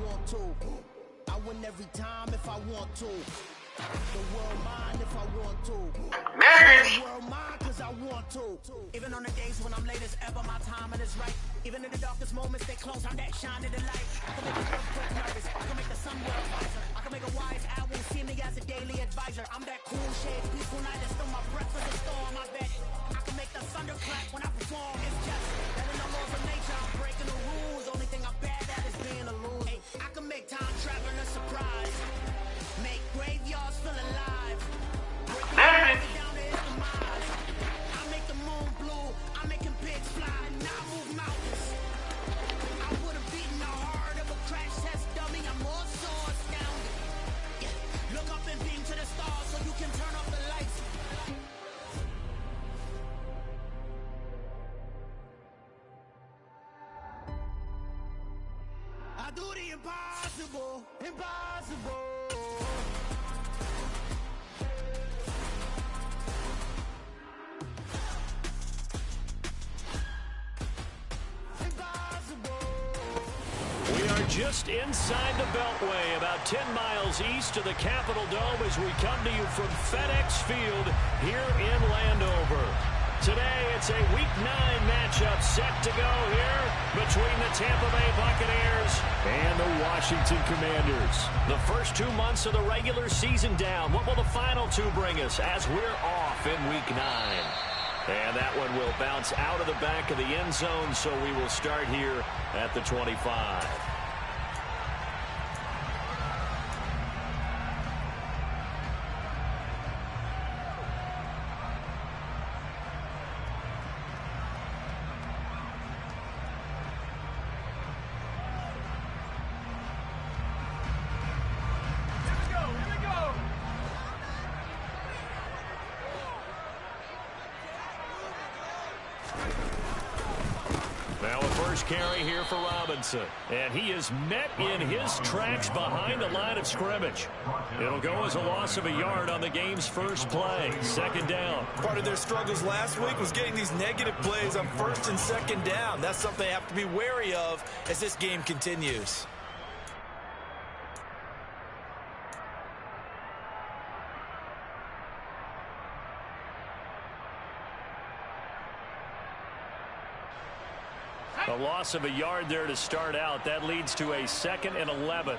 want to. I win every time if I want to. The world mine if I want to. The world mine cause I want to. Even on the days when I'm late as ever, my timing is right. Even in the darkest moments, they close, I'm that shining the light. I can make the earthquake nervous, I can make the sun well wiser. I can make a wise owl see me as a daily advisor. I'm that cool shade, peaceful night, and still my breath for the storm, I bet. I can make the thunder clap when I perform. It's just that in the laws of nature, I'm breaking the rules. Only thing I'm bad at is being a loser. Hey, I can make time traveling a surprise. Make graveyards feel alive. Down to his demise. I make the moon blue. I'm making pigs fly. Now I move mountains. I would have beaten the heart of a crash test dummy. I'm more so astounded. Yeah. Look up and beam to the stars so you can turn off the lights. I do the impossible. Impossible. Just inside the Beltway, about 10 miles east of the Capitol Dome as we come to you from FedEx Field here in Landover. Today, it's a Week 9 matchup set to go here between the Tampa Bay Buccaneers and the Washington Commanders. The first 2 months of the regular season down. What will the final two bring us as we're off in Week 9? And that one will bounce out of the back of the end zone, so we will start here at the 25. Carry here for Robinson, and he is met in his tracks behind the line of scrimmage. It'll go as a loss of a yard on the game's first play. Second down. Part of their struggles last week was getting these negative plays on first and second down. That's something they have to be wary of as this game continues. A loss of a yard there to start out. That leads to a 2nd and 11.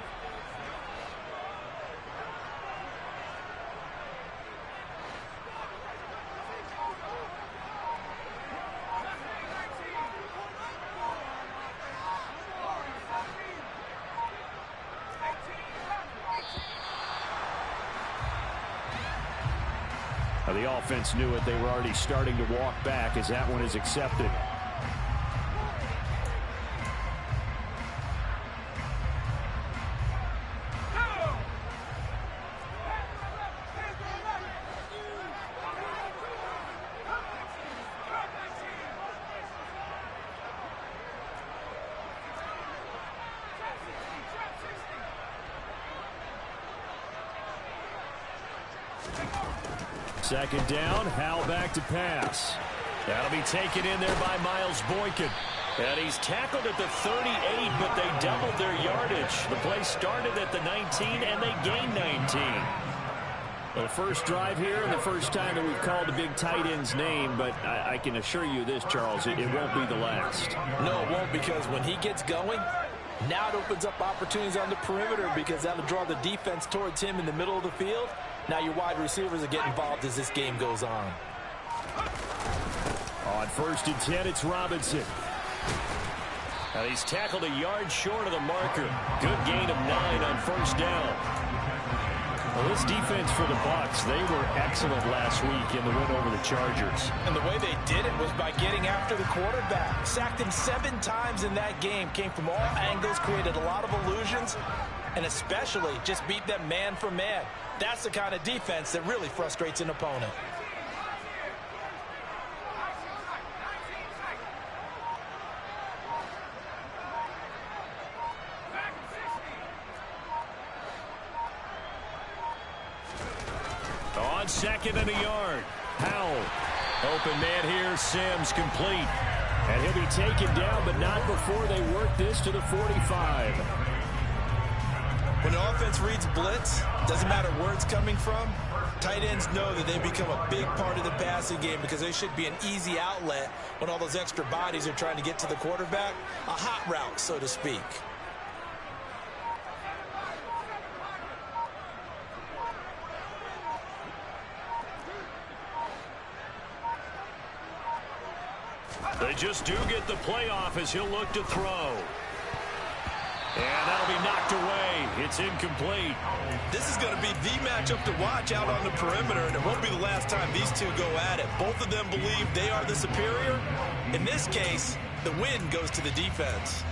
Now the offense knew it. They were already starting to walk back as that one is accepted. Second down, Howell back to pass. That'll be taken in there by Miles Boykin. And he's tackled at the 38, but they doubled their yardage. The play started at the 19, and they gained 19. The first drive here and the first time that we've called the big tight end's name, but I can assure you this, Charles, it won't be the last. No, it won't, because when he gets going, now it opens up opportunities on the perimeter because that'll draw the defense towards him in the middle of the field. Now your wide receivers are getting involved as this game goes on. On 1st and 10, it's Robinson. Now he's tackled a yard short of the marker. Good gain of 9 on 1st down. Well, this defense for the Bucs, they were excellent last week in the win over the Chargers. And the way they did it was by getting after the quarterback. Sacked him 7 times in that game. Came from all angles, created a lot of illusions, and especially just beat them man for man. That's the kind of defense that really frustrates an opponent. On 2nd and a yard, Howell. Open man here, Sims complete. And he'll be taken down, but not before they work this to the 45. When the offense reads blitz, doesn't matter where it's coming from, tight ends know that they become a big part of the passing game because they should be an easy outlet when all those extra bodies are trying to get to the quarterback. A hot route, so to speak. They just do get the playoff as he'll look to throw. And that'll be knocked away. It's incomplete. This is going to be the matchup to watch out on the perimeter, and it won't be the last time these two go at it. Both of them believe they are the superior. In this case, the win goes to the defense.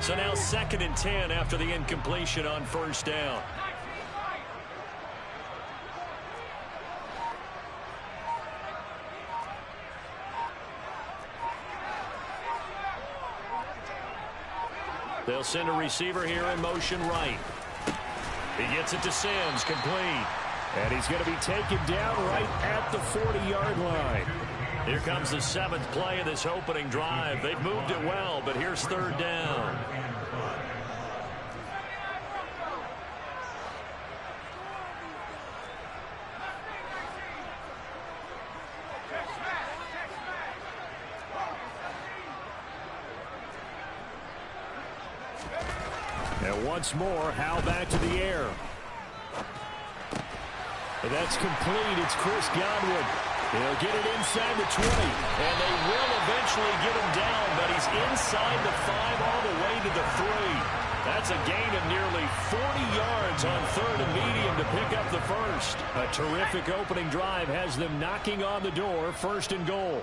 So now 2nd and 10 after the incompletion on first down. They'll send a receiver here in motion right. He gets it to Sims, complete. And he's going to be taken down right at the 40-yard line. Here comes the 7th play of this opening drive. They've moved it well, but here's 3rd down. And once more, Howe back to the air. And that's complete. It's Chris Godwin. He'll get it inside the 20. And they will eventually get him down, but he's inside the 5 all the way to the 3. That's a gain of nearly 40 yards on 3rd and medium to pick up the first. A terrific opening drive has them knocking on the door, 1st and goal.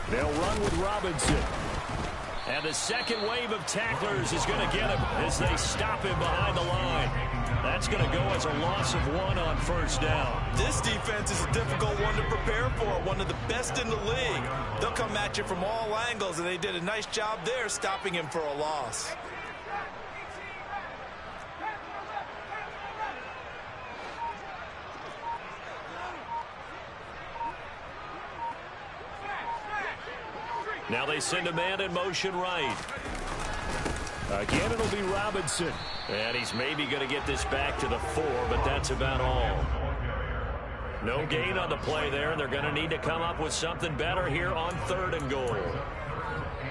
They'll run with Robinson. And the second wave of tacklers is going to get him as they stop him behind the line. That's going to go as a loss of 1 on first down. This defense is a difficult one to prepare for, one of the best in the league. They'll come at you from all angles, and they did a nice job there stopping him for a loss. Now they send a man in motion right. Again, it'll be Robinson. And he's maybe going to get this back to the 4, but that's about all. No gain on the play there, and they're going to need to come up with something better here on 3rd and goal.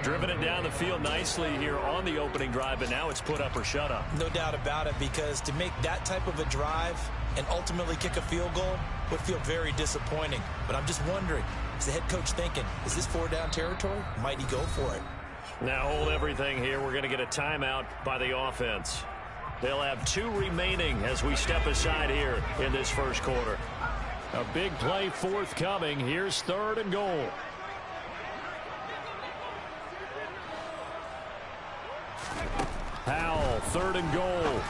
Driven it down the field nicely here on the opening drive, but now it's put up or shut up. No doubt about it, because to make that type of a drive and ultimately kick a field goal would feel very disappointing. But I'm just wondering, is the head coach thinking, is this 4-down territory? Might he go for it? Now hold everything here. We're going to get a timeout by the offense. They'll have 2 remaining as we step aside here in this first quarter. A big play forthcoming. Here's 3rd and goal. Howell, 3rd and goal.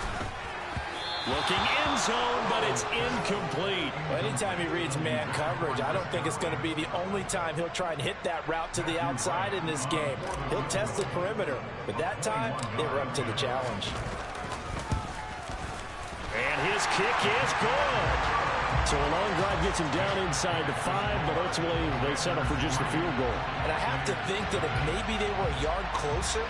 Looking end zone, but it's incomplete. Well, anytime he reads man coverage, I don't think it's going to be the only time he'll try and hit that route to the outside in this game. He'll test the perimeter, but that time, they were up to the challenge. And his kick is good. So a long drive gets him down inside the 5, but ultimately they settle for just the field goal. And I have to think that if maybe they were a yard closer,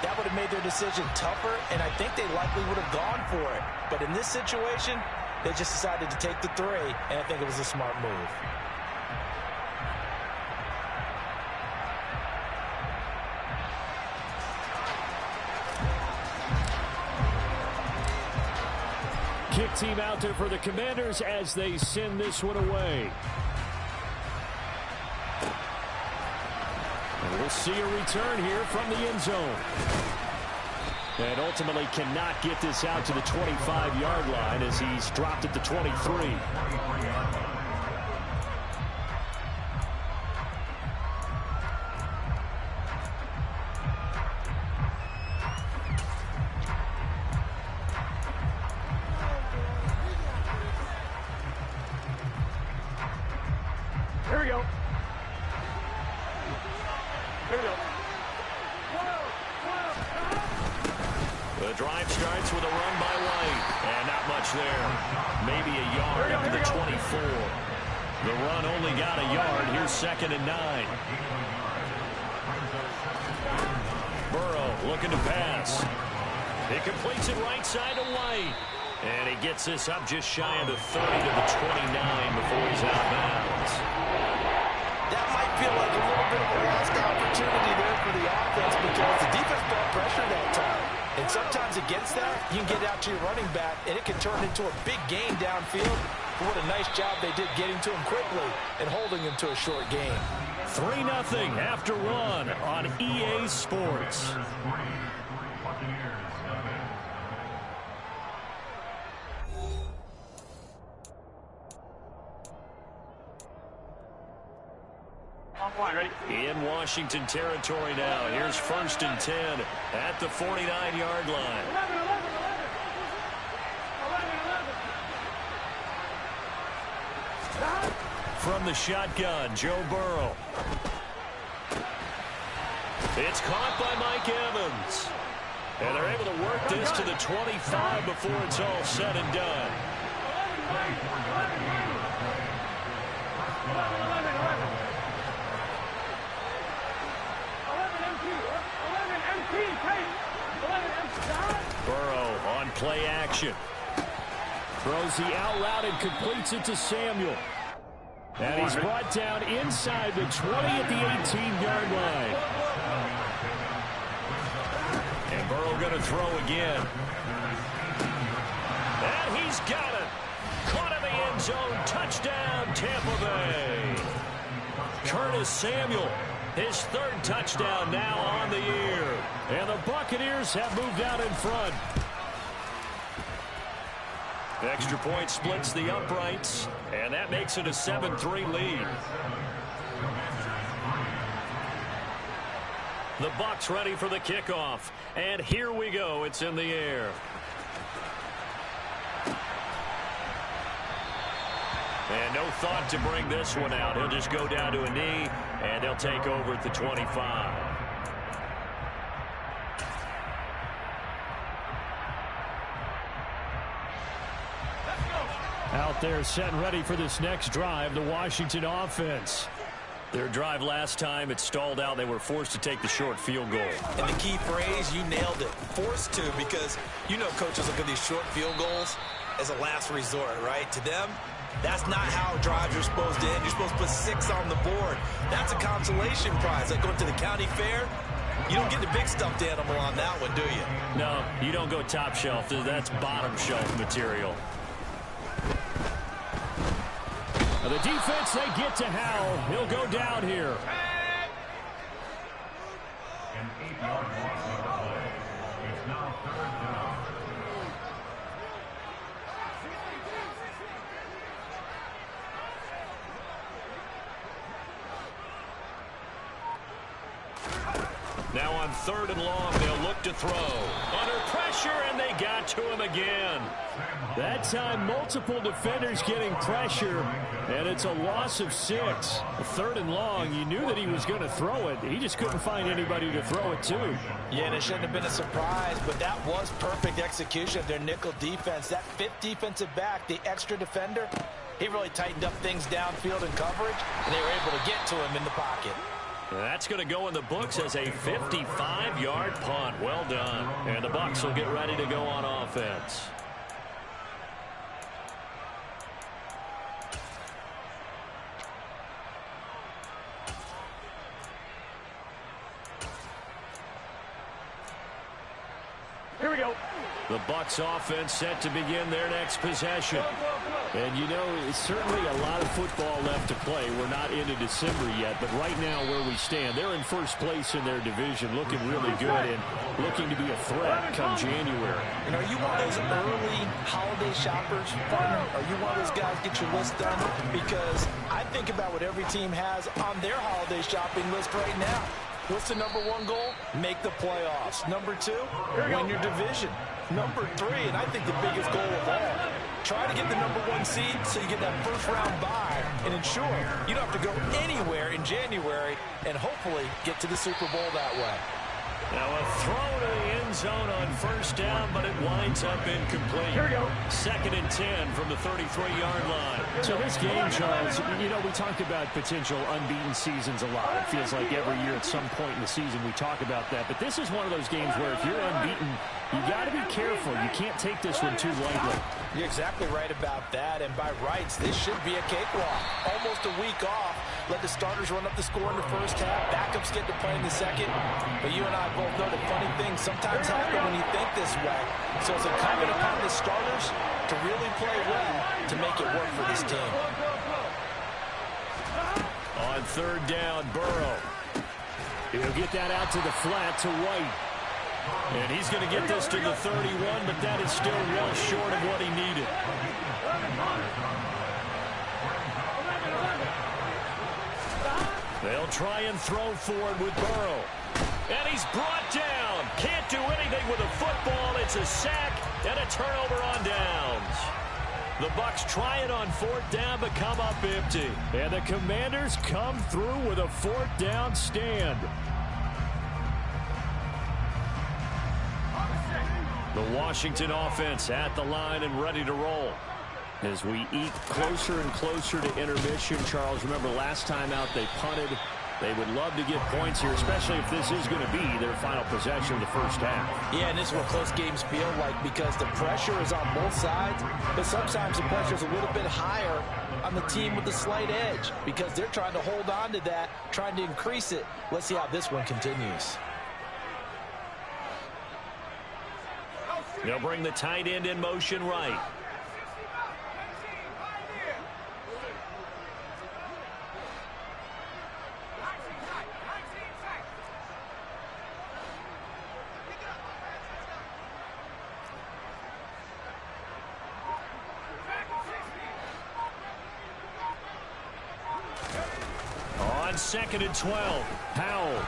that would have made their decision tougher, and I think they likely would have gone for it. But in this situation, they just decided to take the 3, and I think it was a smart move. Kick team out there for the Commanders as they send this one away. And we'll see a return here from the end zone. And ultimately cannot get this out to the 25-yard line as he's dropped at the 23. Here we go. Here we go. The drive starts with a run by White. And not much there. Maybe a yard up to the 24. The run only got a yard. Here's 2nd and 9. Burrow looking to pass. He completes it right side to White. And he gets this up just shy of the 30 to the 29 before he's out of bounds. That might feel like a little bit of a lost opportunity there for the offense because the defense brought pressure that time. And sometimes against that, you can get out to your running back, and it can turn into a big gain downfield. But what a nice job they did getting to him quickly and holding him to a short gain. 3-0 after one on EA Sports. In Washington territory now. Here's 1st and 10 at the 49-yard line. From the shotgun, Joe Burrow. It's caught by Mike Evans. And they're able to work this to the 25 before it's all said and done. Burrow on play action. Throws the out route and completes it to Samuel. And he's brought down inside the 20 at the 18-yard line. And Burrow going to throw again. And he's got it. Caught in the end zone. Touchdown, Tampa Bay. Curtis Samuel, his 3rd touchdown now on the year. And the Buccaneers have moved out in front. The extra point splits the uprights, and that makes it a 7-3 lead. The Bucs ready for the kickoff, and here we go. It's in the air. And no thought to bring this one out. He'll just go down to a knee, and they'll take over at the 25. Out there set and ready for this next drive, the Washington offense. Their drive last time, it stalled out. They were forced to take the short field goal. And the key phrase, you nailed it. Forced to, because you know coaches look at these short field goals as a last resort, right? To them, that's not how drives are supposed to end. You're supposed to put 6 on the board. That's a consolation prize. Like going to the county fair, you don't get the big stuffed animal on that one, do you? No, you don't go top shelf. That's bottom shelf material. The defense, they get to Howell. He'll go down here. Now on 3rd and long, they'll look to throw. Under pressure, and they got to him again. That time, multiple defenders getting pressure, and it's a loss of 6. 3rd and long, you knew that he was going to throw it. He just couldn't find anybody to throw it to. Yeah, and it shouldn't have been a surprise, but that was perfect execution of their nickel defense. That 5th defensive back, the extra defender, he really tightened up things downfield in coverage, and they were able to get to him in the pocket. That's going to go in the books as a 55-yard punt. Well done. And the Bucs will get ready to go on offense. Here we go. The Bucs offense set to begin their next possession. And, you know, it's certainly a lot of football left to play. We're not into December yet, but right now where we stand, they're in first place in their division, looking really good and looking to be a threat come January. And are you one of those early holiday shoppers, partner? Are you one of those guys get your list done? Because I think about what every team has on their holiday shopping list right now. What's the number 1 goal? Make the playoffs. Number 2, win your division. Number 3, and I think the biggest goal of all, try to get the number 1 seed so you get that first-round bye and ensure you don't have to go anywhere in January and hopefully get to the Super Bowl that way. Now a throw to the end zone on first down, but it winds up incomplete. Here we go. 2nd and 10 from the 33-yard line. So this game, Charles, you know, we talk about potential unbeaten seasons a lot. It feels like every year at some point in the season we talk about that. But this is one of those games where if you're unbeaten, you got to be careful. You can't take this one too lightly. You're exactly right about that. And by rights, this should be a cakewalk. Almost a week off. Let the starters run up the score in the first half. Backups get to play in the second. But you and I both know that funny things sometimes happen when you think this way. So it's incumbent upon the starters to really play well to make it work for this team. On 3rd down, Burrow. He'll get that out to the flat to White. And he's going to get this to the 31, but that is still well short of what he needed. They'll try and throw forward with Burrow. And he's brought down. Can't do anything with a football. It's a sack and a turnover on downs. The Bucs try it on 4th down, but come up empty. And the Commanders come through with a 4th down stand. The Washington offense at the line and ready to roll. As we eat closer and closer to intermission, Charles, remember last time out they punted. They would love to get points here, especially if this is going to be their final possession of the first half. Yeah, and this is what close games feel like because the pressure is on both sides, but sometimes the pressure is a little bit higher on the team with the slight edge because they're trying to hold on to that, trying to increase it. Let's see how this one continues. They'll bring the tight end in motion right. On 2nd and 12, Powell.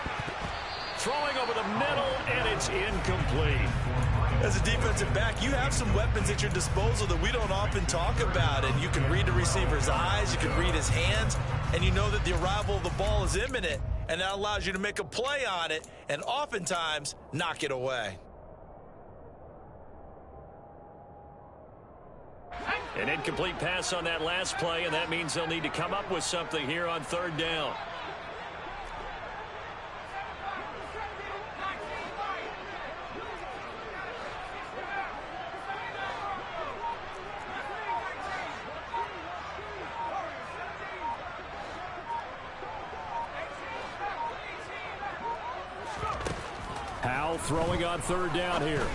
Throwing over the middle, and it's incomplete. As a defensive back, you have some weapons at your disposal that we don't often talk about. And you can read the receiver's eyes, you can read his hands, and you know that the arrival of the ball is imminent. And that allows you to make a play on it and oftentimes knock it away. An incomplete pass on that last play, and that means they'll need to come up with something here on 3rd down. Powell throwing on 3rd down here.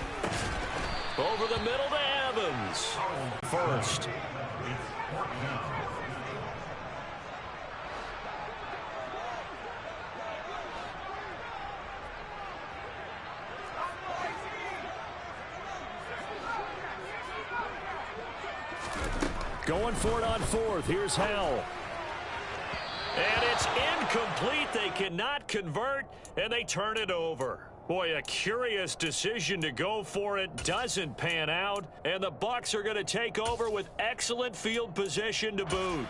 Over the middle to Evans. First. Going for it on 4th. Here's Howell. And it's incomplete. They cannot convert, and they turn it over. Boy, a curious decision to go for it. Doesn't pan out, and the Bucs are going to take over with excellent field position to boot.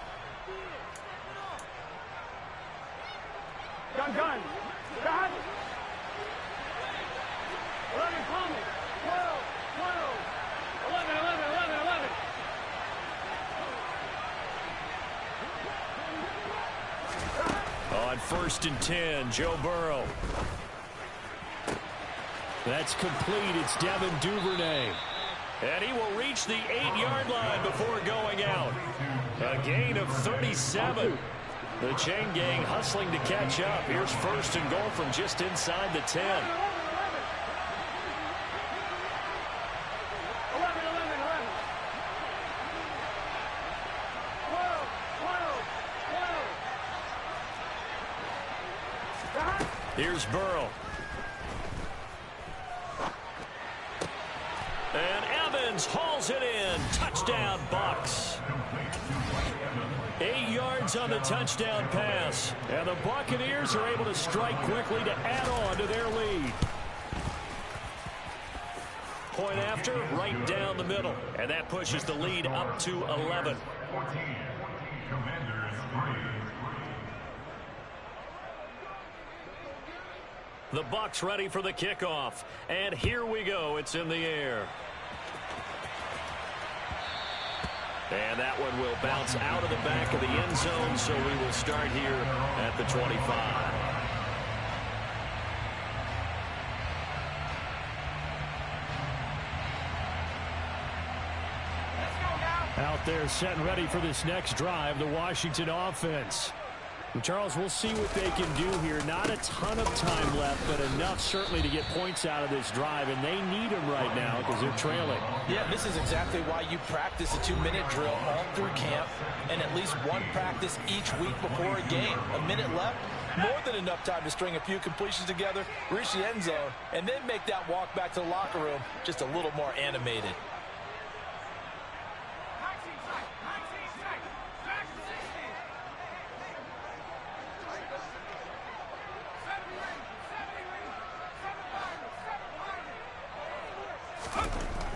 Gun. 11, call me. 12. 11. On 1st and 10, Joe Burrow. That's complete. It's Devin Duvernay. And he will reach the 8-yard line before going out. A gain of 37. The chain gang hustling to catch up. Here's 1st and goal from just inside the 10. 11. Here's Burrow. And Evans hauls it in. Touchdown, Bucs. 8 yards on the touchdown pass. And the Buccaneers are able to strike quickly to add on to their lead. Point after, right down the middle. And that pushes the lead up to 11. The Bucs ready for the kickoff. And here we go. It's in the air. And that one will bounce out of the back of the end zone, so we will start here at the 25. Out there set and ready for this next drive, the Washington offense. And Charles, we'll see what they can do here. Not a ton of time left, but enough certainly to get points out of this drive, and they need them right now because they're trailing. Yeah, this is exactly why you practice a 2-minute drill all through camp and at least one practice each week before a game. A minute left, more than enough time to string a few completions together, reach the end zone, and then make that walk back to the locker room just a little more animated.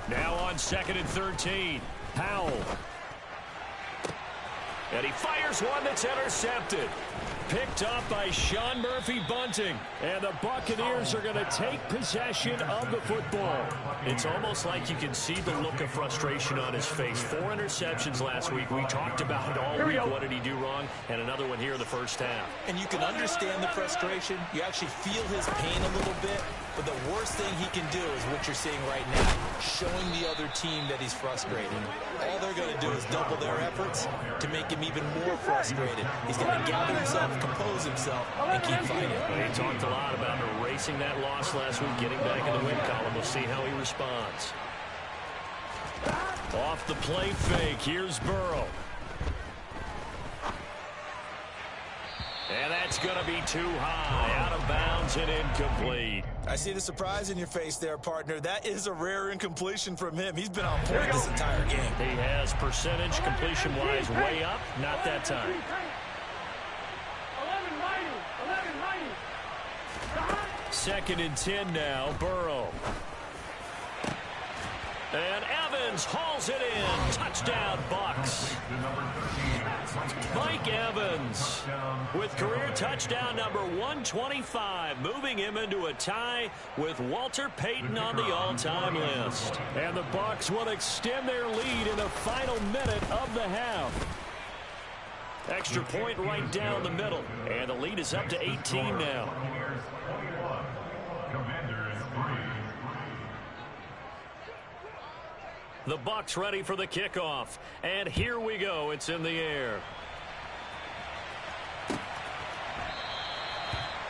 Now on 2nd and 13. Powell. And he fires one that's intercepted. Picked off by Sean Murphy-Bunting. And the Buccaneers are going to take possession of the football. It's almost like you can see the look of frustration on his face. 4 interceptions last week. We talked about it all week. What did he do wrong? And another one here in the first half. And you can understand the frustration. You actually feel his pain a little bit. But the worst thing he can do is what you're seeing right now, showing the other team that he's frustrated. All they're going to do is double their efforts to make him even more frustrated. He's got to gather himself, compose himself, and keep fighting. He talked a lot about erasing that loss last week, getting back in the win column. We'll see how he responds. Off the play fake, here's Burrow. And that's going to be too high, out of bounds and incomplete. I see the surprise in your face there, partner. That is a rare incompletion from him. He's been on point this entire game. He has percentage completion-wise way up, not that time. 2nd and 10 now, Burrow. And Evans hauls it in. Touchdown, Bucs. Mike Evans with career touchdown number 125, moving him into a tie with Walter Payton on the all-time list. And the Bucs will extend their lead in the final minute of the half. Extra point right down the middle. And the lead is up to 18 now. The Bucs ready for the kickoff. And here we go. It's in the air.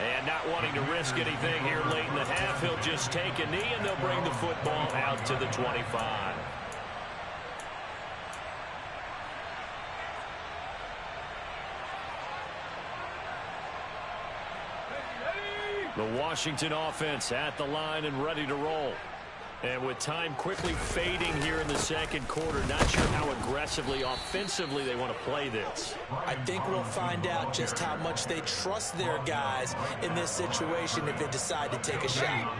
And not wanting to risk anything here late in the half, he'll just take a knee and they'll bring the football out to the 25. The Washington offense at the line and ready to roll. And with time quickly fading here in the second quarter, not sure how aggressively, offensively they want to play this. I think we'll find out just how much they trust their guys in this situation if they decide to take a shot.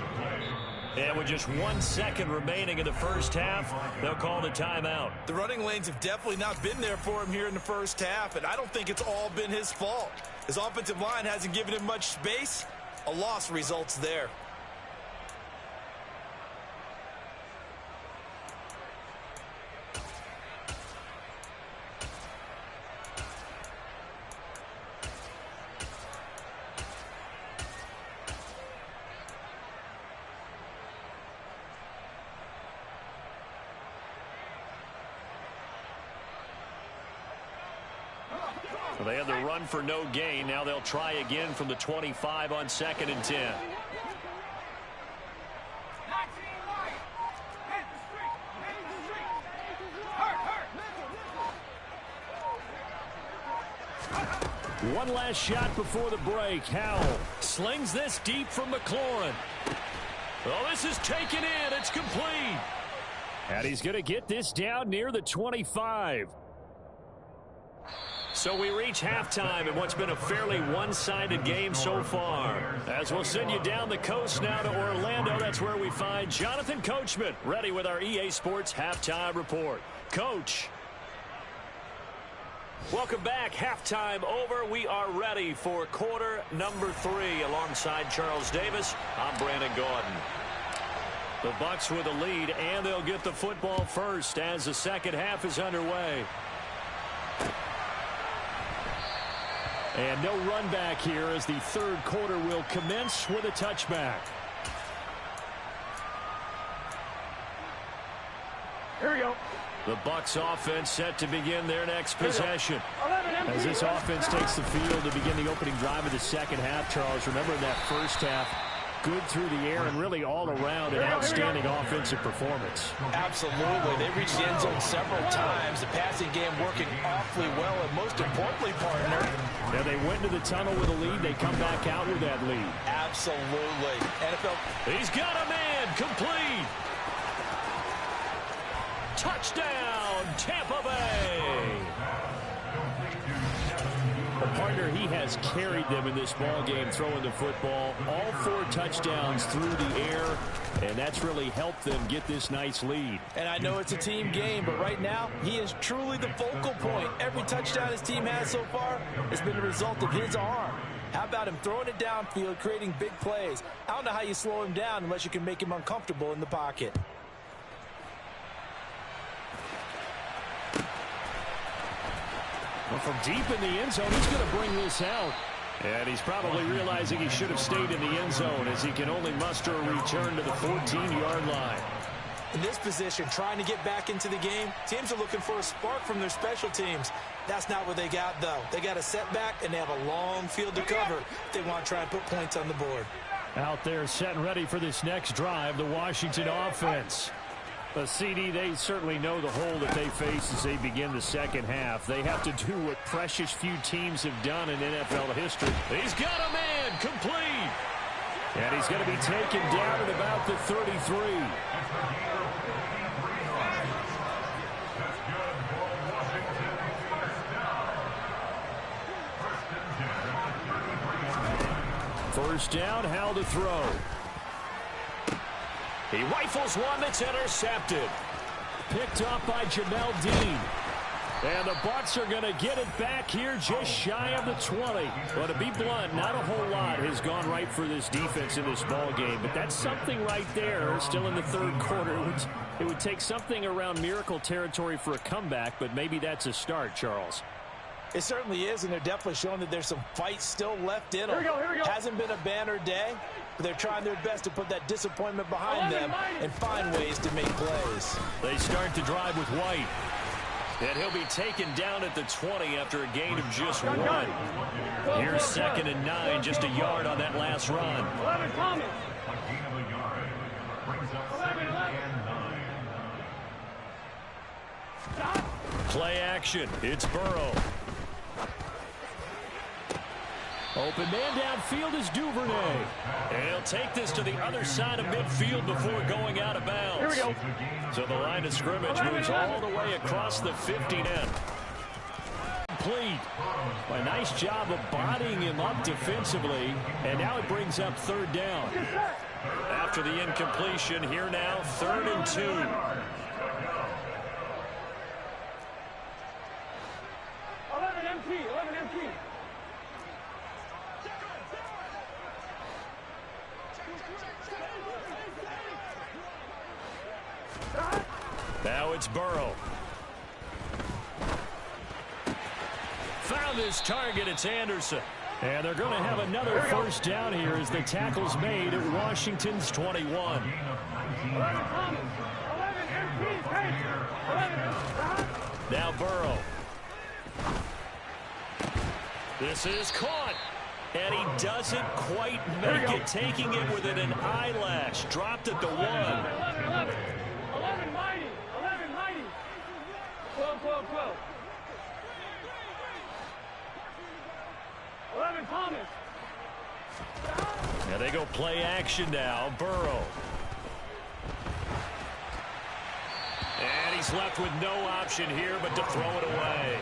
And with just 1 second remaining in the first half, they'll call the timeout. The running lanes have definitely not been there for him here in the first half, and I don't think it's all been his fault. His offensive line hasn't given him much space. A loss results there. Well, they had the run for no gain. Now they'll try again from the 25 on 2nd and 10. One last shot before the break. Howell slings this deep from McLaurin. Oh, this is taken in. It's complete. And he's going to get this down near the 25. So we reach halftime in what's been a fairly one-sided game so far. As we'll send you down the coast now to Orlando, that's where we find Jonathan Coachman, ready with our EA Sports Halftime Report. Coach. Welcome back. Halftime over. We are ready for quarter number 3. Alongside Charles Davis, I'm Brandon Gordon. The Bucs with a lead, and they'll get the football first as the second half is underway. And no run back here as the third quarter will commence with a touchback. Here we go. The Bucs offense set to begin their next possession. As this offense takes the field to begin the opening drive of the second half, Charles, remember in that first half, good through the air and really all around an outstanding offensive performance. Absolutely. They reached the end zone several times. The passing game working awfully well, and most importantly, partner. Now they went to the tunnel with a lead. They come back out with that lead. Absolutely. NFL. He's got a man. Complete. Touchdown, Tampa Bay. A partner, he has carried them in this ball game, throwing the football. All 4 touchdowns through the air, and that's really helped them get this nice lead. And I know it's a team game, but right now, he is truly the focal point. Every touchdown his team has so far has been a result of his arm. How about him throwing it downfield, creating big plays? I don't know how you slow him down unless you can make him uncomfortable in the pocket. Well, from deep in the end zone, he's going to bring this out. And he's probably realizing he should have stayed in the end zone as he can only muster a return to the 14-yard line. In this position, trying to get back into the game, teams are looking for a spark from their special teams. That's not what they got, though. They got a setback, and they have a long field to cover if they want to try and put points on the board. Out there set and ready for this next drive, the Washington offense. CD, they certainly know the hole that they face as they begin the second half. They have to do what precious few teams have done in NFL history. He's got a man, complete. And he's going to be taken down at about the 33. First down, how to throw. He rifles one that's intercepted. Picked up by Jamel Dean. And the Bucs are going to get it back here just shy of the 20. Well, to be blunt, not a whole lot has gone right for this defense in this ball game. But that's something right there, still in the third quarter. It would take something around miracle territory for a comeback, but maybe that's a start, Charles. It certainly is, and they're definitely showing that there's some fight still left in them. Here we go. Hasn't been a banner day, but they're trying their best to put that disappointment behind them and find ways to make plays. They start to drive with White. And he'll be taken down at the 20 after a gain of just 1. Here's 2nd and 9, just a yard on that last run. 11 Thomas. Play action. It's Burrow. Open man downfield is Duvernay. And he'll take this to the other side of midfield before going out of bounds. Here we go. So the line of scrimmage moves all the way across the 50-net. Complete. A nice job of bodying him up defensively. And now it brings up 3rd down. After the incompletion, here now, 3rd and 2. 11 MT. Now it's Burrow. Found his target. It's Anderson. And they're going to have another first down here as the tackle's made at Washington's 21. Now Burrow. This is caught. And he doesn't quite make it, taking it within an eyelash. Dropped at the 1. 11 mighty. 12. 11 Thomas. Now they go play action now. Burrow. And he's left with no option here but to throw it away.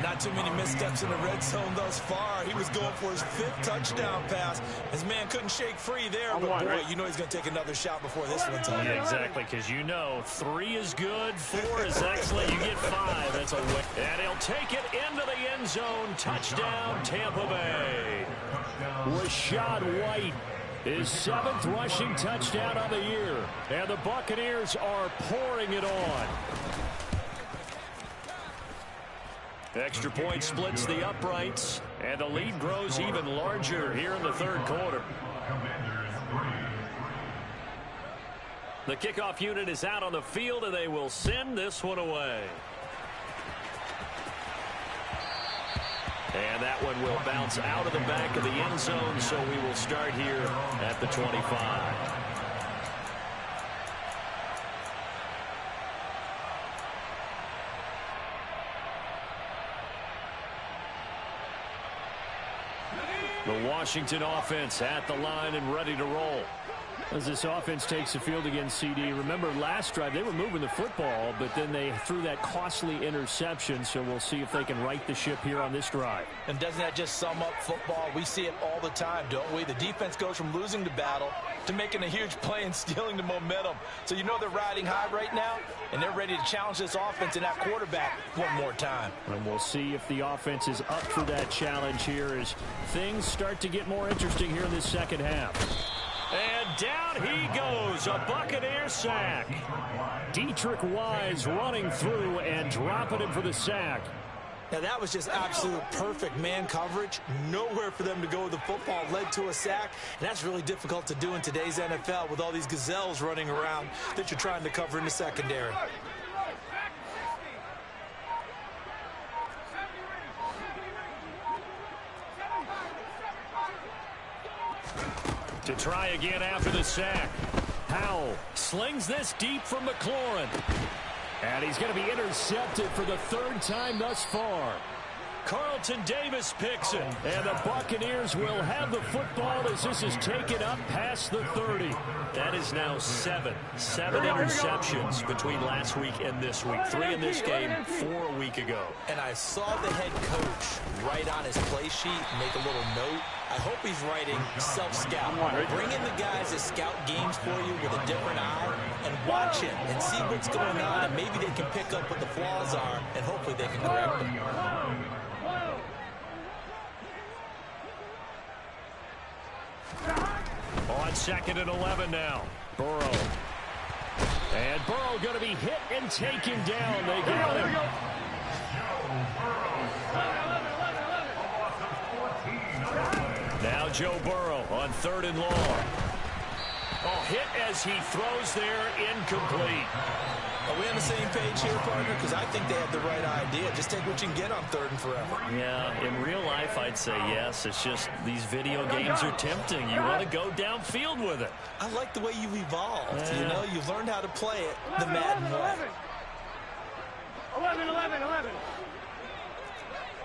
Not too many missteps in the red zone thus far. He was going for his 5th touchdown pass. His man couldn't shake free there, but boy, you know he's going to take another shot before this one's over. Yeah, exactly, because you know 3 is good, 4 is excellent. You get 5. That's a win. And he'll take it into the end zone. Touchdown, Tampa Bay. Rashad White, his 7th rushing touchdown of the year. And the Buccaneers are pouring it on. Extra point splits the uprights, and the lead grows even larger here in the 3rd quarter. The kickoff unit is out on the field, and they will send this one away. And that one will bounce out of the back of the end zone, so we will start here at the 25. The Washington offense at the line and ready to roll. As this offense takes the field against CD, remember last drive they were moving the football, but then they threw that costly interception, so we'll see if they can right the ship here on this drive. And doesn't that just sum up football? We see it all the time, don't we? The defense goes from losing the battle to making a huge play and stealing the momentum. So you know they're riding high right now, and they're ready to challenge this offense and that quarterback one more time. And we'll see if the offense is up for that challenge here as things start to get more interesting here in this second half. And down he goes, a Buccaneer sack. Dietrich Wise running through and dropping him for the sack. Now that was just absolute perfect man coverage. Nowhere for them to go with the football, led to a sack. And that's really difficult to do in today's NFL with all these gazelles running around that you're trying to cover in the secondary. To try again after the sack. Howell slings this deep from McLaurin. And he's going to be intercepted for the 3rd time thus far. Carlton Davis picks it. And the Buccaneers will have the football as this is taken up past the 30. That is now 7 interceptions between last week and this week. 3 in this game, 4 a week ago. And I saw the head coach write on his play sheet, make a little note. I hope he's writing self-scout. Bring in the guys that scout games for you with a different eye and watch him and see what's going on, and maybe they can pick up what the flaws are, and hopefully they can correct them. On 2nd and 11 now. Burrow. And Burrow going to be hit and taken down. They got him. Now Joe Burrow on 3rd and long. Oh, hit as he throws there, incomplete. Are we on the same page here, partner? Because I think they have the right idea. Just take what you can get on 3rd and forever. Yeah, in real life, I'd say yes. It's just these video games are tempting. You want to go downfield with it. I like the way you've evolved. Yeah. You know, you've learned how to play it the Madden way. 11, 11, 11.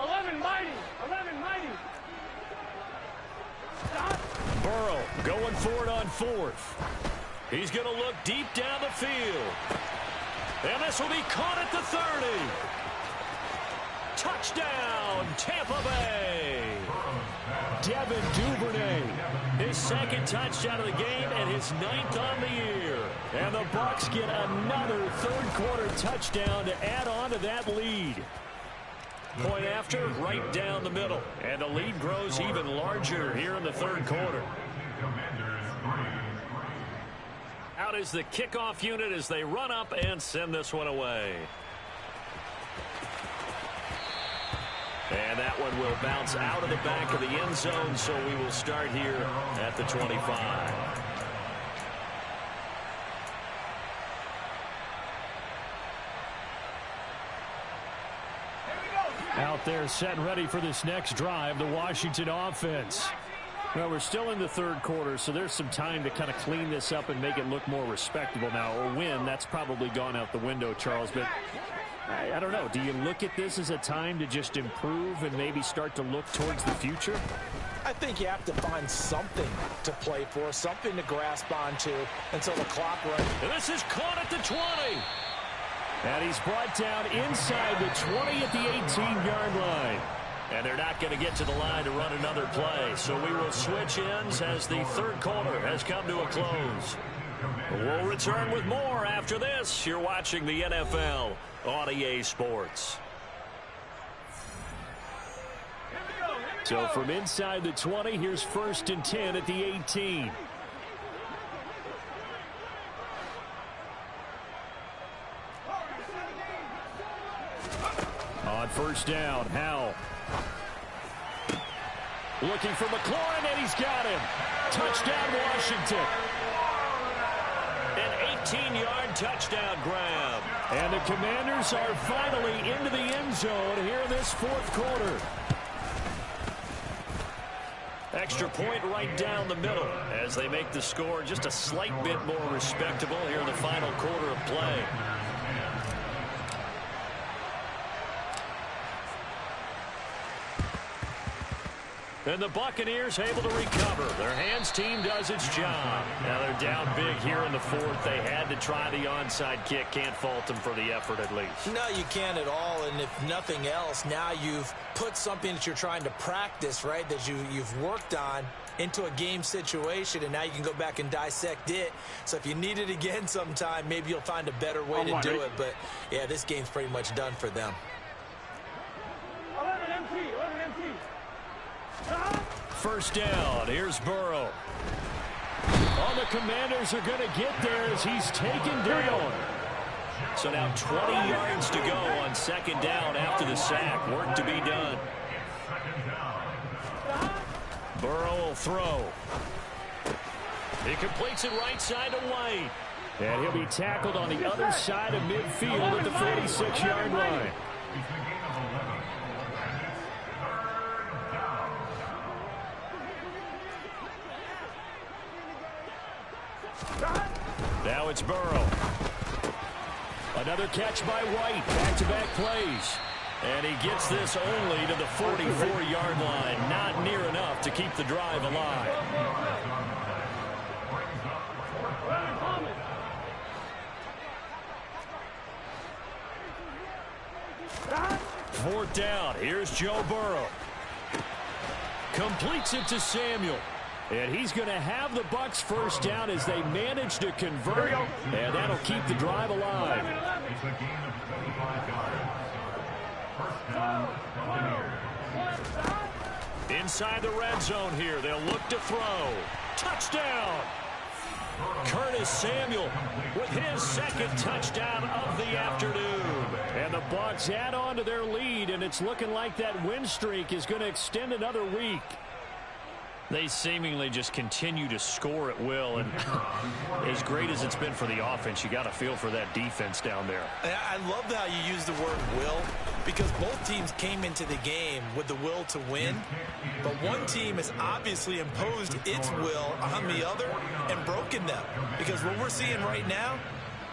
11 mighty. 11 mighty. Burrow going for it on 4th. He's going to look deep down the field. And this will be caught at the 30. Touchdown, Tampa Bay. Devin Duvernay. His 2nd touchdown of the game and his 9th on the year. And the Bucs get another 3rd quarter touchdown to add on to that lead. Point after, right down the middle. And the lead grows even larger here in the 3rd quarter. Out is the kickoff unit as they run up and send this one away. And that one will bounce out of the back of the end zone, so we will start here at the 25. Out there set and ready for this next drive, the Washington offense. Well, we're still in the 3rd quarter, so there's some time to kind of clean this up and make it look more respectable now. A win, that's probably gone out the window, Charles, but I don't know. Do you look at this as a time to just improve and maybe start to look towards the future? I think you have to find something to play for, something to grasp onto until the clock runs. And this is caught at the 20. And he's brought down inside the 20 at the 18-yard line. And they're not going to get to the line to run another play. So we will switch ends as the third quarter has come to a close. We'll return with more after this. You're watching the NFL on EA Sports. So from inside the 20, here's 1st and 10 at the 18. On 1st down, Howell. Looking for McLaurin, and he's got him. Touchdown, Washington. An 18-yard touchdown grab. And the Commanders are finally into the end zone here in this 4th quarter. Extra point right down the middle as they make the score just a slight bit more respectable here in the final quarter of play. And the Buccaneers able to recover. Their hands team does its job. Now they're down big here in the 4th. They had to try the onside kick. Can't fault them for the effort at least. No, you can't at all. And if nothing else, now you've put something that you're trying to practice, right, that you've worked on into a game situation, and now you can go back and dissect it. So if you need it again sometime, maybe you'll find a better way to do it. But, yeah, this game's pretty much done for them. 11 MT. 11 MT. 1st down. Here's Burrow. All the Commanders are going to get there as he's taken down. So now 20 yards to go on 2nd down after the sack. Work to be done. Burrow will throw. He completes it right side to White. And he'll be tackled on the other side of midfield at the 46-yard line. Now it's Burrow. Another catch by White. Back-to-back plays. And he gets this only to the 44-yard line. Not near enough to keep the drive alive. 4th down. Here's Joe Burrow. Completes it to Samuel. And he's going to have the Bucs 1st down as they manage to convert. And that'll keep the drive alive. Inside the red zone here. They'll look to throw. Touchdown! Curtis Samuel with his 2nd touchdown of the afternoon. And the Bucs add on to their lead, and it's looking like that win streak is going to extend another week. They seemingly just continue to score at will, and as great as it's been for the offense, you got to feel for that defense down there. I love how you use the word will, because both teams came into the game with the will to win, but one team has obviously imposed its will on the other and broken them, because what we're seeing right now,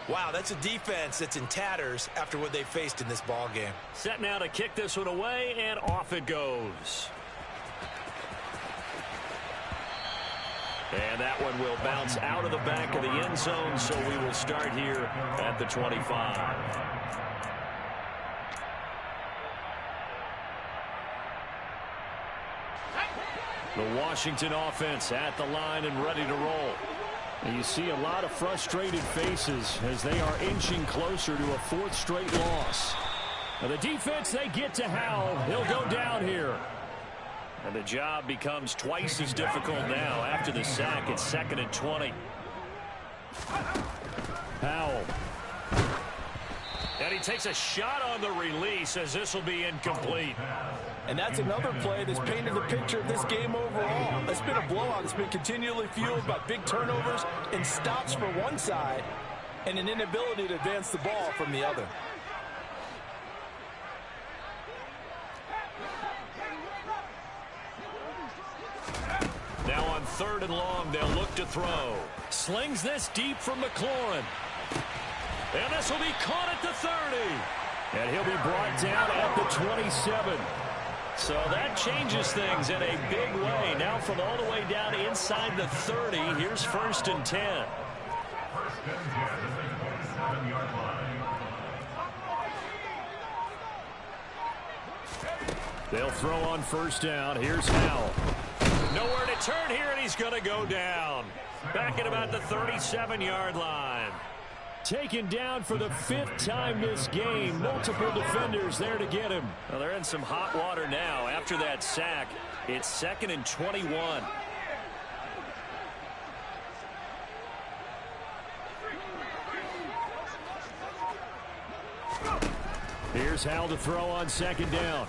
wow, that's a defense that's in tatters after what they faced in this ball game. Set now to kick this one away, and off it goes. And that one will bounce out of the back of the end zone, so we will start here at the 25. The Washington offense at the line and ready to roll. And you see a lot of frustrated faces as they are inching closer to a 4th straight loss. Now the defense, they get to Howell. He'll go down here. And the job becomes twice as difficult now after the sack. It's 2nd and 20. Howell. And he takes a shot on the release as this will be incomplete. And that's another play that's painted the picture of this game overall. It's been a blowout. It's been continually fueled by big turnovers and stops for one side and an inability to advance the ball from the other. Now on 3rd and long, they'll look to throw. Slings this deep from McLaurin. And this will be caught at the 30. And he'll be brought down at the 27. So that changes things in a big way. Now from all the way down inside the 30, here's 1st and 10. They'll throw on first down. Here's Howell. Nowhere to turn here, and he's going to go down. Back at about the 37-yard line. Taken down for the 5th time this game. Multiple defenders there to get him. Well, they're in some hot water now. After that sack, it's 2nd and 21. Here's Howell to throw on 2nd down.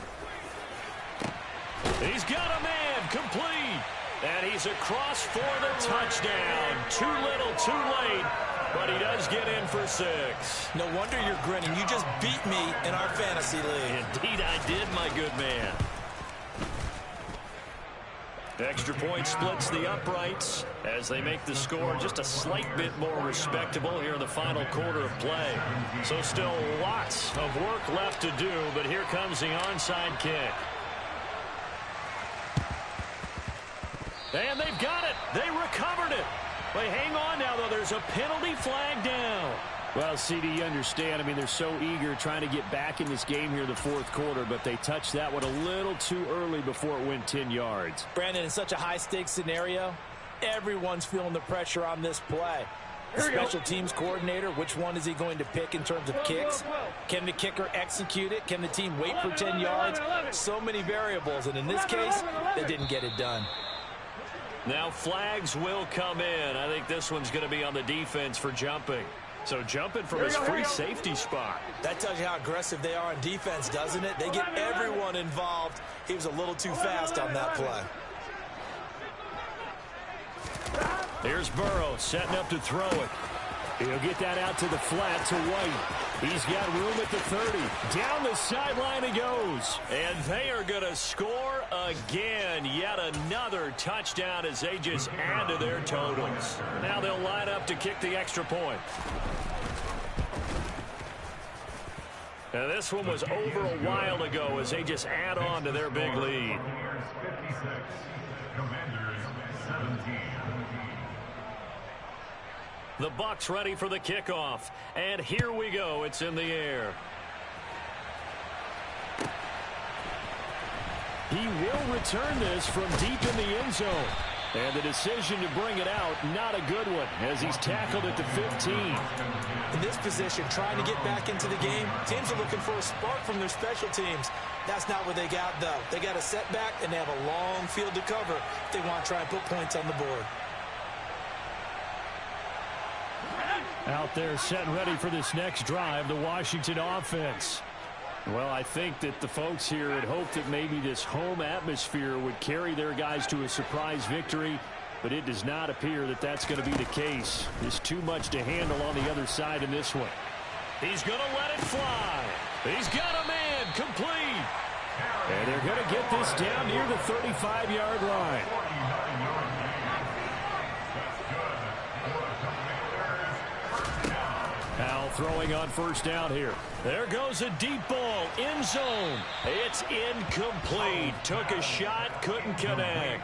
He's got a man, complete. And he's across for the touchdown. Too little, too late. But he does get in for 6. No wonder you're grinning. You just beat me in our fantasy league. Indeed I did, my good man. Extra point splits the uprights as they make the score just a slight bit more respectable here in the final quarter of play. So still lots of work left to do, but here comes the onside kick. And they've got it. They recovered it. They hang on now, though. There's a penalty flag down. Well, CD, you understand. I mean, they're so eager trying to get back in this game here in the 4th quarter, but they touched that one a little too early before it went 10 yards. Brandon, in such a high-stakes scenario, everyone's feeling the pressure on this play. The special teams coordinator, which one is he going to pick in terms of kicks? Can the kicker execute it? Can the team wait for 10 yards? So many variables, and in this case, they didn't get it done. Now flags will come in. I think this one's going to be on the defense for jumping. So jumping from his free safety spot. That tells you how aggressive they are on defense, doesn't it? They get everyone involved. He was a little too fast on that play. Here's Burrow setting up to throw it. He'll get that out to the flat to White. He's got room at the 30. Down the sideline he goes. And they are going to score again. Yet another touchdown as they just add to their totals. Now they'll line up to kick the extra point. And this one was over a while ago as they just add on to their big lead. The Bucs ready for the kickoff. And here we go. It's in the air. He will return this from deep in the end zone. And the decision to bring it out, not a good one, as he's tackled at the 15. In this position, trying to get back into the game, teams are looking for a spark from their special teams. That's not what they got, though. They got a setback, and they have a long field to cover if they want to try and put points on the board. Out there set ready for this next drive, the Washington offense. Well, I think that the folks here had hoped that maybe this home atmosphere would carry their guys to a surprise victory, but it does not appear that that's going to be the case. There's too much to handle on the other side in this one. He's going to let it fly. He's got a man, complete. And they're going to get this down near the 35-yard line. Howell throwing on first down here. There goes a deep ball, end zone. It's incomplete. Took a shot, couldn't connect.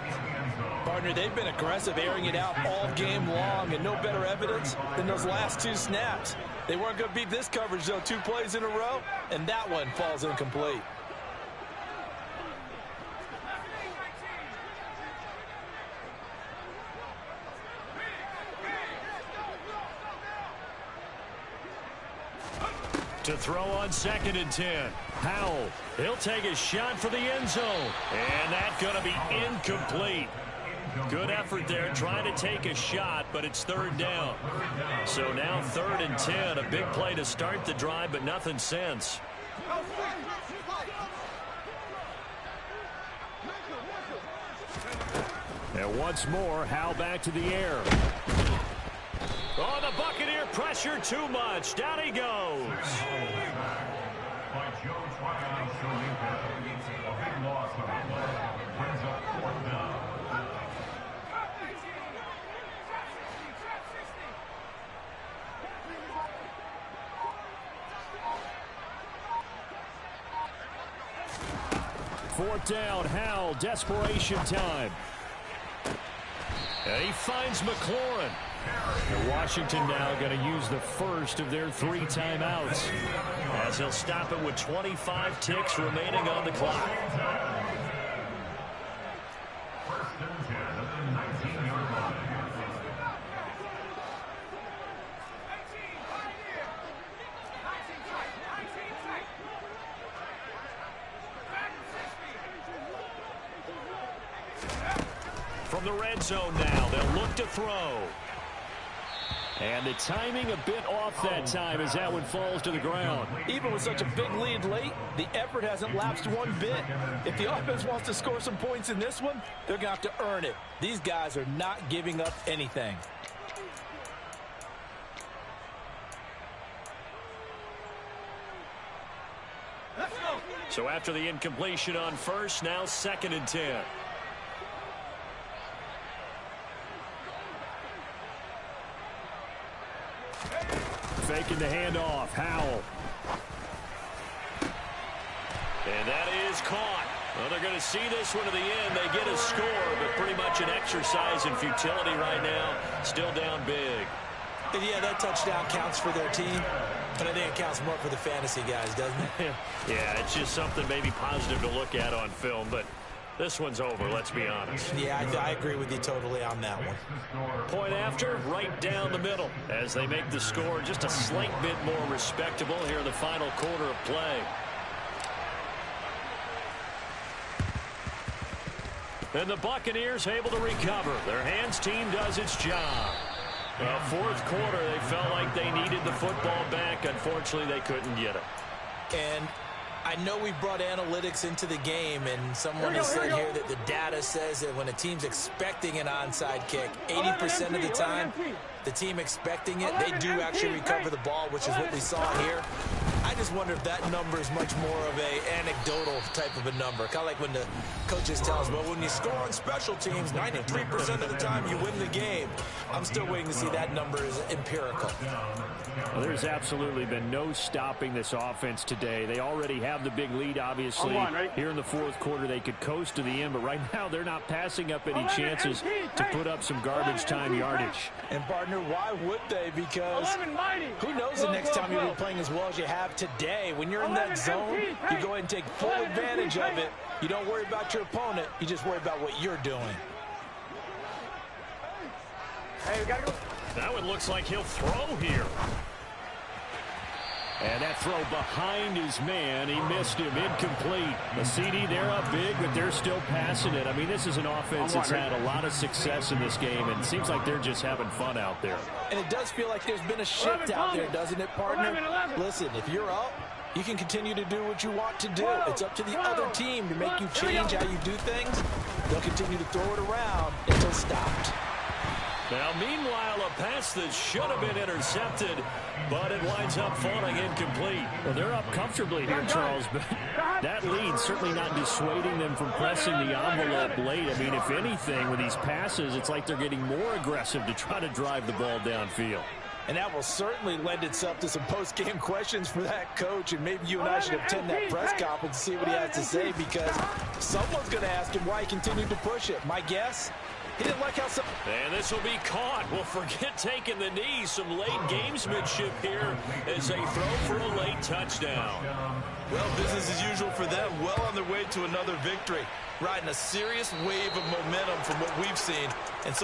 Partner, they've been aggressive, airing it out all game long, and no better evidence than those last 2 snaps. They weren't going to beat this coverage, though, 2 plays in a row, and that one falls incomplete. To throw on 2nd and 10. Howell, he'll take a shot for the end zone. And that's going to be incomplete. Good effort there trying to take a shot, but it's 3rd down. So now 3rd and 10. A big play to start the drive, but nothing since. And once more, Howell back to the air. Oh, the Buccaneer pressure too much. Down he goes. Fourth down, Howell, desperation time. And he finds McLaurin. And Washington now going to use the first of their 3 timeouts, as he'll stop it with 25 ticks remaining on the clock. From the red zone now, they'll look to throw. And the timing a bit off that time as that one falls to the ground. Even with such a big lead late, the effort hasn't lapsed one bit. If the offense wants to score some points in this one, they're going to have to earn it. These guys are not giving up anything. So after the incompletion on first, now 2nd and 10. Faking the handoff. Howell. And that is caught. Well, they're going to see this one to the end. They get a score, but pretty much an exercise in futility right now. Still down big. And yeah, that touchdown counts for their team, but I think it counts more for the fantasy guys, doesn't it? Yeah, it's just something maybe positive to look at on film, but this one's over, let's be honest. Yeah, I agree with you totally on that one. Point after, right down the middle, as they make the score just a slight bit more respectable here in the final quarter of play. And the Buccaneers able to recover. Their hands team does its job. Well, 4th quarter, they felt like they needed the football back. Unfortunately, they couldn't get it. And I know we brought analytics into the game, and someone has said here that the data says that when a team's expecting an onside kick, 80% of the time, the team expecting it, they do actually recover the ball, which is what we saw here. I just wonder if that number is much more of a anecdotal type of a number. Kind of like when the coaches tell us, well, when you score on special teams, 93% of the time you win the game. I'm still waiting to see that number is empirical. Well, there's absolutely been no stopping this offense today. They already have the big lead, obviously. Here in the 4th quarter, they could coast to the end, but right now they're not passing up any chances to put up some garbage time yardage. And, partner, why would they? Because who knows the next time you'll be playing as well as you have today. When you're in that zone, you go ahead and take full advantage of it. You don't worry about your opponent. You just worry about what you're doing. Hey, we gotta go. That one looks like he'll throw here. And that throw behind his man, he missed him, incomplete. The CD, they're up big, but they're still passing it. I mean, this is an offense that's had a lot of success in this game, and it seems like they're just having fun out there. And it does feel like there's been a shift out there, doesn't it, partner? Listen, if you're up, you can continue to do what you want to do. It's up to the other team to make you change how you do things. They'll continue to throw it around until stopped. Now, meanwhile, a pass that should have been intercepted, but it winds up falling incomplete. Well, they're up comfortably here, Charles, but that lead certainly not dissuading them from pressing the envelope late. I mean, if anything, with these passes, it's like they're getting more aggressive to try to drive the ball downfield. And that will certainly lend itself to some post-game questions for that coach, and maybe you and I should attend that press conference to see what he has to say, because someone's going to ask him why he continued to push it. My guess? He didn't like how some... And this will be caught. Well, forget taking the knee. Some late gamesmanship here as they throw for a late touchdown. Well, business as usual for them. Well on their way to another victory. Riding a serious wave of momentum from what we've seen. And so